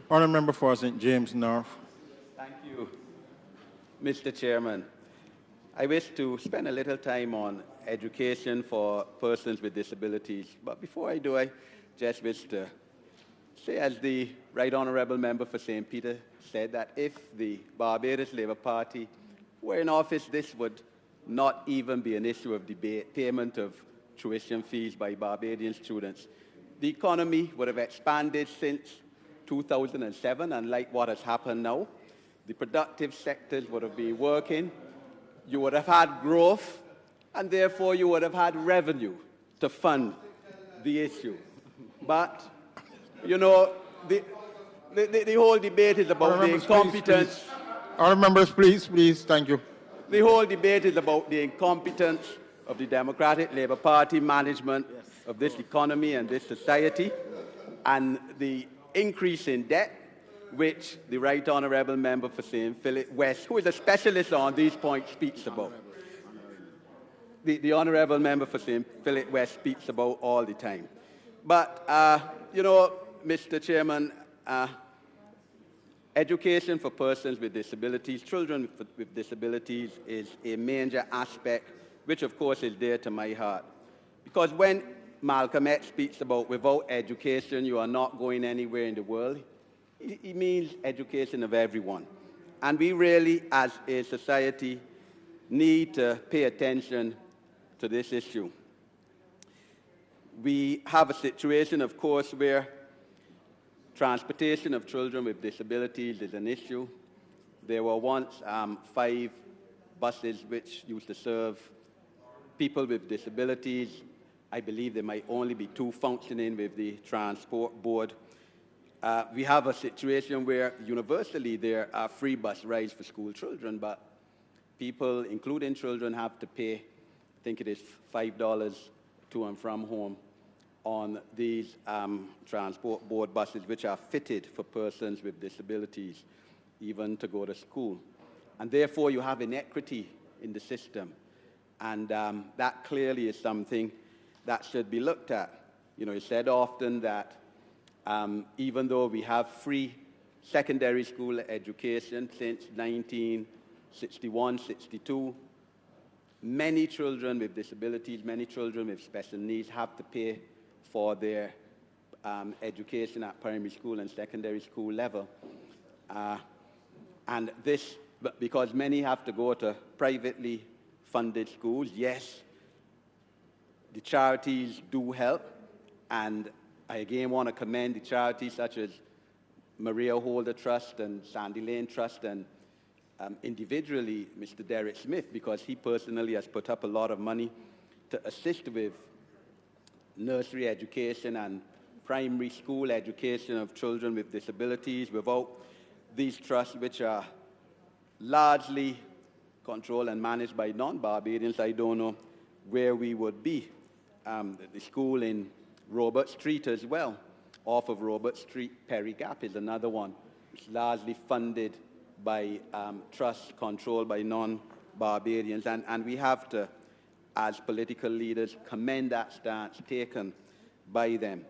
Honourable Member for St. James North. Thank you, Mr. Chairman. I wish to spend a little time on education for persons with disabilities. But before I do, I just wish to say, as the Right Honourable Member for St. Peter said, that if the Barbados Labour Party were in office, this would not even be an issue of debate, payment of tuition fees by Barbadian students. The economy would have expanded since 2007, unlike what has happened now. The productive sectors would have been working, you would have had growth, and therefore you would have had revenue to fund the issue. But, you know, the whole debate is about the incompetence. Honourable members, please, thank you. The whole debate is about the incompetence of the Democratic Labour Party management of this economy and this society, and the increase in debt, which the Right Honourable Member for St. Philip West, who is a specialist on these points, speaks about. The Honourable Member for St. Philip West speaks about all the time. But, you know, Mr. Chairman, education for persons with disabilities, children with disabilities, is a major aspect, which of course is dear to my heart. Because when Malcolm X speaks about without education you are not going anywhere in the world, he means education of everyone. And we really, as a society, need to pay attention to this issue. We have a situation, of course, where transportation of children with disabilities is an issue. There were once 5 buses which used to serve people with disabilities. I believe there might only be 2 functioning with the Transport Board. We have a situation where universally there are free bus rides for school children, but people, including children, have to pay, I think it is $5 to and from home on these Transport Board buses, which are fitted for persons with disabilities, even to go to school. And therefore, you have inequity in the system. And that clearly is something that should be looked at. You know, it's said often that even though we have free secondary school education since 1961, 62, many children with disabilities, many children with special needs have to pay for their education at primary school and secondary school level. And this, because many have to go to privately funded schools, yes, the charities do help, and I again want to commend the charities such as Maria Holder Trust and Sandy Lane Trust, and individually Mr. Derek Smith, because he personally has put up a lot of money to assist with nursery education and primary school education of children with disabilities. Without these trusts, which are largely controlled and managed by non-Barbadians, I don't know where we would be. The school in Robert Street as well, off of Robert Street, Perry Gap is another one. It's largely funded by trusts controlled by non-Barbadians, and we have to, as political leaders, commend that stance taken by them.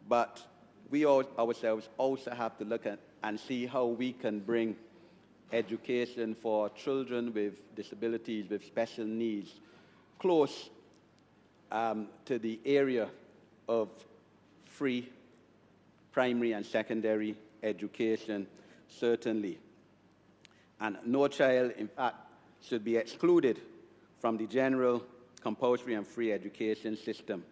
But we ourselves also have to look at and see how we can bring education for children with disabilities, with special needs, close to the area of free primary and secondary education, certainly. And no child, in fact, should be excluded from the general compulsory and free education system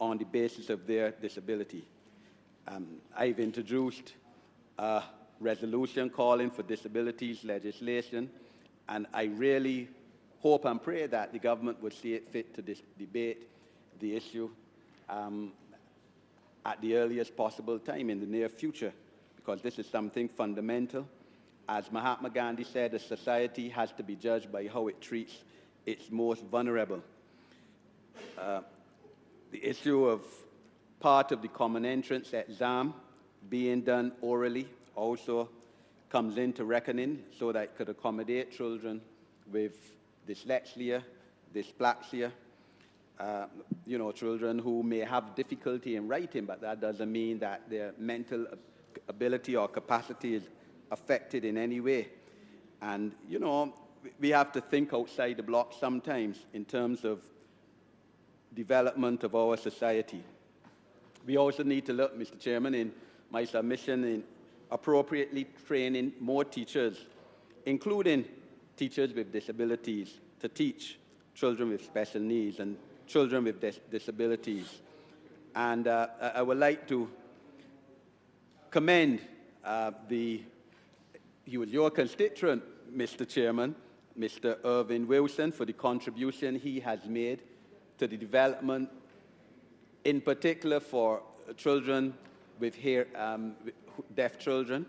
on the basis of their disability. I've introduced a resolution calling for disabilities legislation, and I really hope and pray that the government would see it fit to debate the issue at the earliest possible time in the near future, because this is something fundamental. As Mahatma Gandhi said, a society has to be judged by how it treats its most vulnerable. The issue of part of the common entrance exam being done orally also comes into reckoning so that it could accommodate children with dyslexia, dyspraxia, you know, children who may have difficulty in writing, but that doesn't mean that their mental ability or capacity is affected in any way. And, you know, we have to think outside the block sometimes in terms of development of our society. We also need to look, Mr. Chairman, in my submission in appropriately training more teachers, including teachers with disabilities, to teach children with special needs and children with disabilities. And I would like to commend he was your constituent, Mr. Chairman, Mr. Irvin Wilson, for the contribution he has made to the development, in particular for children with deaf children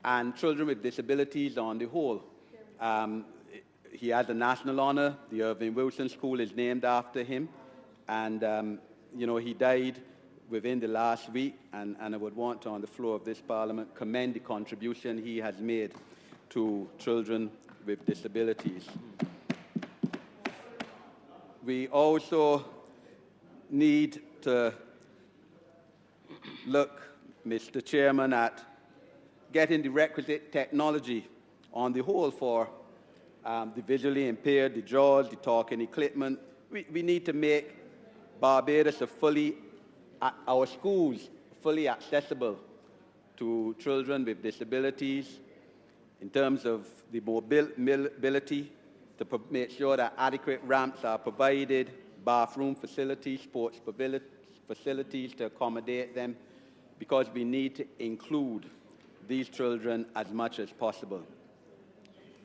and children with disabilities on the whole. He has a national honor. The Irvin Wilson School is named after him. And, you know, he died within the last week, and I would want to, on the floor of this Parliament, commend the contribution he has made to children with disabilities. We also need to look, Mr. Chairman, at getting the requisite technology on the whole for the visually impaired, the JAWS, the talking equipment. We need to make Barbados our schools fully accessible to children with disabilities in terms of the mobility, to make sure that adequate ramps are provided, bathroom facilities, sports facilities to accommodate them, because we need to include these children as much as possible.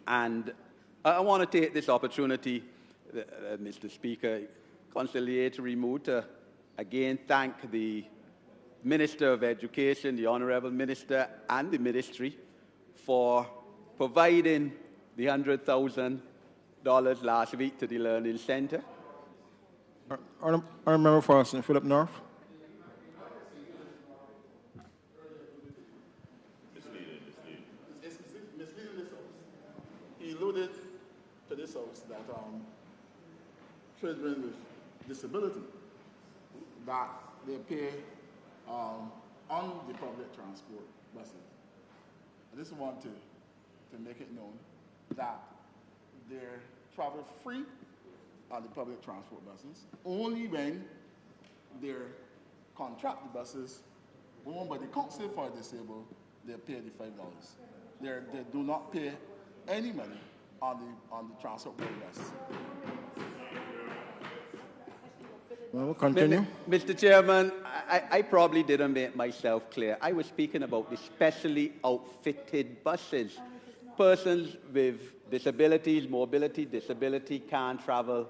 And I want to take this opportunity, Mr. Speaker, conciliatory mood, to again thank the Minister of Education, the Honourable Minister, and the Ministry for providing the $100,000 last week to the Learning Centre. I remember for Philip North. Misleading this house. He alluded to this house that children with disability, that they pay on the public transport buses. I just want to make it known that they're travel free on the public transport buses, only when they're contracted buses owned by the Council for the Disabled, they pay the $5. They do not pay any money on the transport bus. Well, we'll continue. Mr. Chairman, I probably didn't make myself clear. I was speaking about the specially outfitted buses. Persons with disabilities, mobility, disability can't travel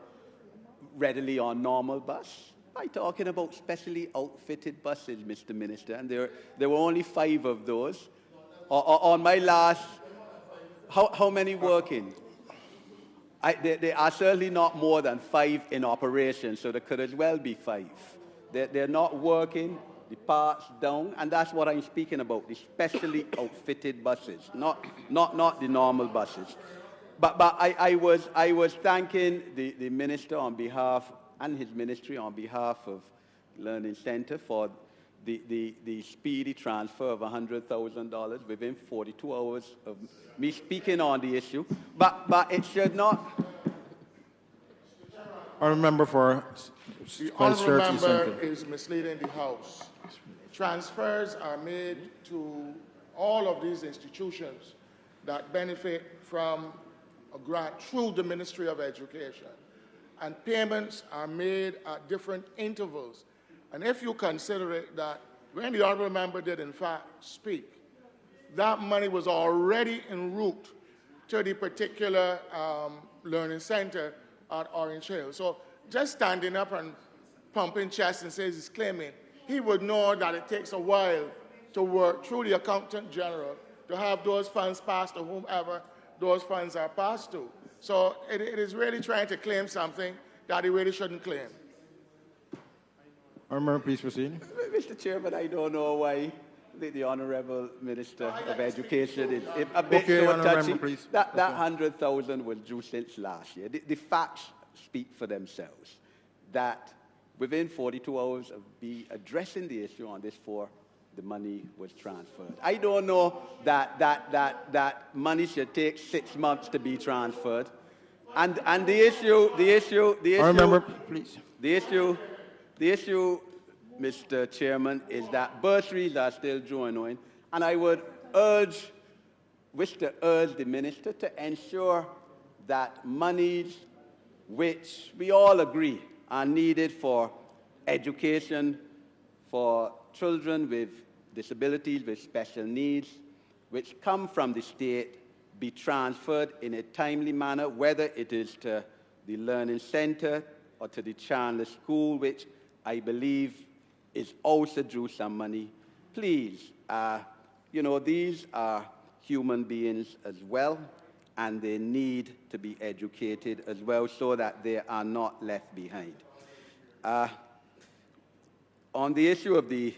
readily on normal bus. I'm talking about specially outfitted buses, Mr. Minister, and there were only 5 of those. On my last, how many working? There are certainly not more than 5 in operation, so there could as well be 5. They're not working, the parts down, and that's what I'm speaking about, the specially outfitted buses, not the normal buses. But I was thanking the Minister on behalf, and his ministry on behalf of Learning Centre for the speedy transfer of $100,000 within 42 hours of me speaking on the issue. But it should not. I remember for The honourable member is misleading the House. Transfers are made to all of these institutions that benefit from a grant through the Ministry of Education. And payments are made at different intervals. And if you consider it that when the honourable member did in fact speak, that money was already en route to the particular learning centre at Orange Hill. So just standing up and pumping chest and says he's claiming, he would know that it takes a while to work through the Accountant General to have those funds passed to whomever those funds are passed to. So it is really trying to claim something that he really shouldn't claim. Honourable, please proceed. Mr. Chairman, I don't know why the Honourable Minister of Education is a bit so touchy. Please. That 100,000 was due since last year. The facts speak for themselves. That within 42 hours of me addressing the issue on this floor, the money was transferred. I don't know that money should take 6 months to be transferred. And the issue, Mr. Chairman, is that bursaries are still drawing on, and I would wish to urge the minister to ensure that monies which we all agree are needed for education for children with disabilities, with special needs, which come from the state, be transferred in a timely manner, whether it is to the Learning Center or to the Chandler School, which I believe is also due some money. Please, these are human beings as well, and they need to be educated as well so that they are not left behind. On the issue of the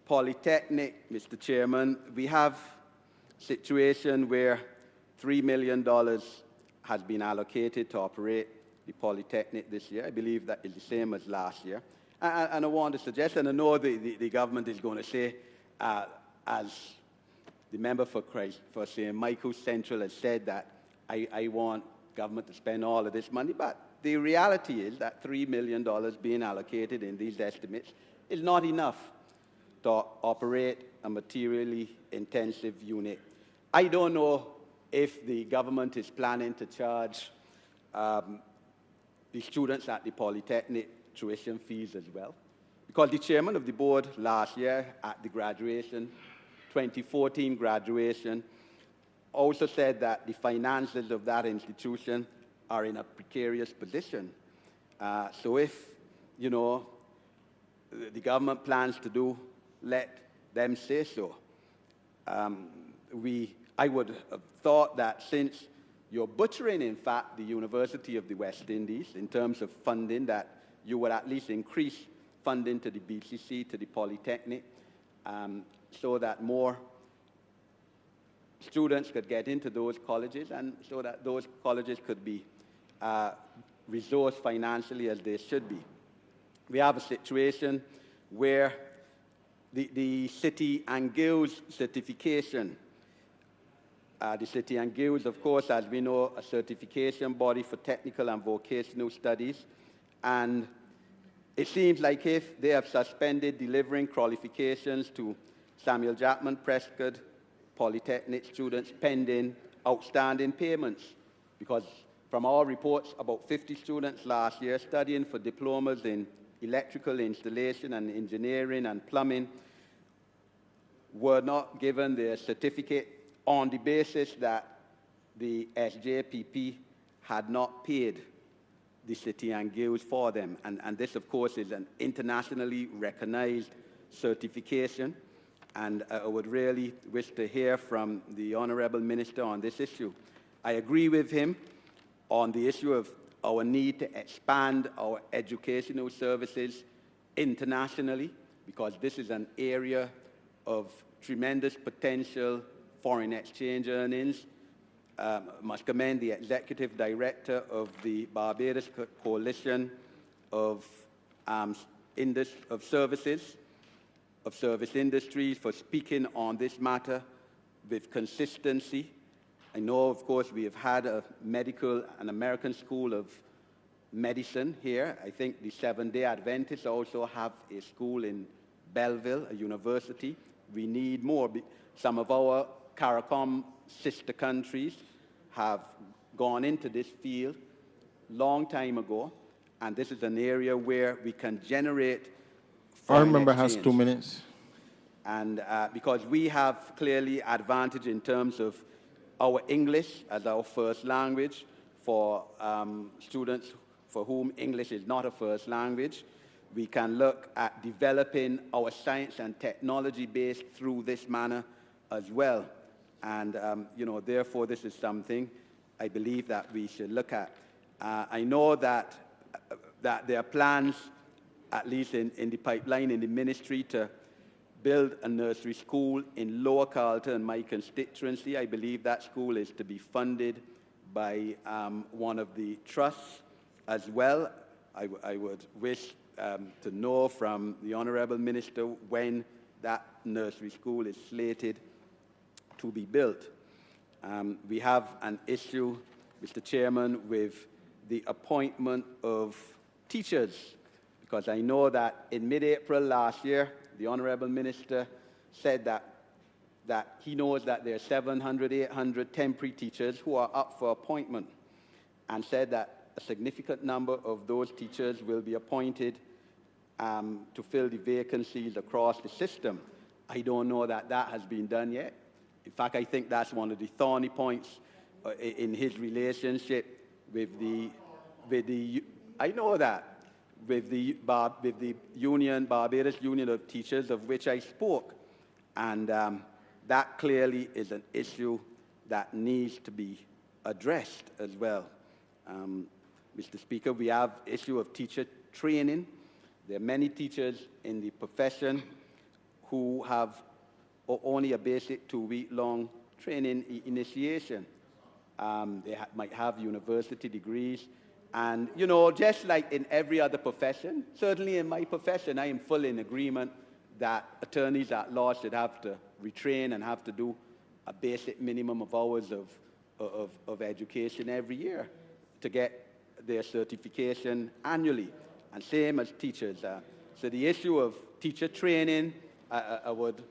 Polytechnic, Mr. Chairman, we have a situation where $3 million has been allocated to operate the Polytechnic this year. I believe that is the same as last year. And I want to suggest, and I know the government is going to say, as the member for St. Michael Central has said, that I want government to spend all of this money, but the reality is that $3 million being allocated in these estimates is not enough to operate a materially intensive unit. I don't know if the government is planning to charge the students at the Polytechnic tuition fees as well, because the chairman of the board last year at the graduation, 2014 graduation, also said that the finances of that institution are in a precarious position. So if, the government plans to do, let them say so. I would have thought that since you're butchering, in fact, the University of the West Indies in terms of funding, that you would at least increase funding to the BCC, to the Polytechnic, so that more students could get into those colleges and so that those colleges could be resourced financially as they should be. We have a situation where the City and Guilds certification, the City and Guilds, of course, as we know, a certification body for technical and vocational studies, and it seems like if they have suspended delivering qualifications to Samuel Jackman Prescott Polytechnic students pending outstanding payments, because from our reports, about 50 students last year studying for diplomas in electrical installation and engineering and plumbing were not given their certificate on the basis that the SJPP had not paid the City and Guilds for them. And this, of course, is an internationally recognized certification. And I would really wish to hear from the Honorable Minister on this issue. I agree with him on the issue of our need to expand our educational services internationally, because this is an area of tremendous potential foreign exchange earnings. Must commend the Executive Director of the Barbados Coalition of service industries for speaking on this matter with consistency. I know, of course, we have had an American School of Medicine here. I think the Seventh-day Adventists also have a school in Belleville, a university. We need more. Some of our CARICOM sister countries have gone into this field long time ago, and this is an area where we can generate Our member has 2 minutes. And because we have clearly advantage in terms of our English as our first language for students for whom English is not a first language. We can look at developing our science and technology base through this manner as well. And, therefore, this is something I believe that we should look at. I know that there are plans, at least in the pipeline, in the ministry, to build a nursery school in Lower Carlton, my constituency. I believe that school is to be funded by one of the trusts as well. I would wish to know from the Honourable Minister when that nursery school is slated to be built. We have an issue, Mr. Chairman, with the appointment of teachers, because I know that in mid-April last year, the Honorable Minister said that he knows that there are 700, 800 temporary teachers who are up for appointment, and said that a significant number of those teachers will be appointed to fill the vacancies across the system. I don't know that that has been done yet. In fact, I think that's one of the thorny points in his relationship with the I know that, with the union, Barbados Union of Teachers, of which I spoke. And that clearly is an issue that needs to be addressed as well. Mr. Speaker, we have issue of teacher training. There are many teachers in the profession who have only a basic 2-week-long training initiation. They might have university degrees. And, you know, just like in every other profession, certainly in my profession, I am fully in agreement that attorneys at law should have to retrain and have to do a basic minimum of hours of education every year to get their certification annually, and same as teachers. So the issue of teacher training, I would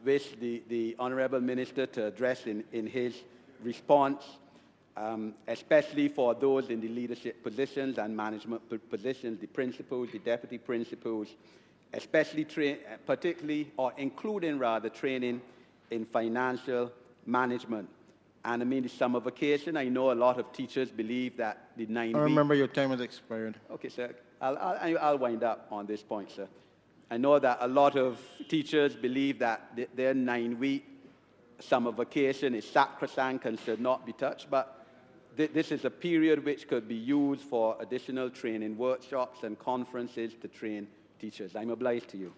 wish the Honourable Minister to address in his response, especially for those in the leadership positions and management positions, the principals, the deputy principals, especially particularly, or including rather, training in financial management. And I mean, the summer vacation, I know a lot of teachers believe that the 9 weeks... I remember your time has expired. Okay, sir. I'll wind up on this point, sir. I know that a lot of teachers believe that their 9-week summer vacation is sacrosanct and should not be touched, but this is a period which could be used for additional training workshops and conferences to train teachers. I'm obliged to you.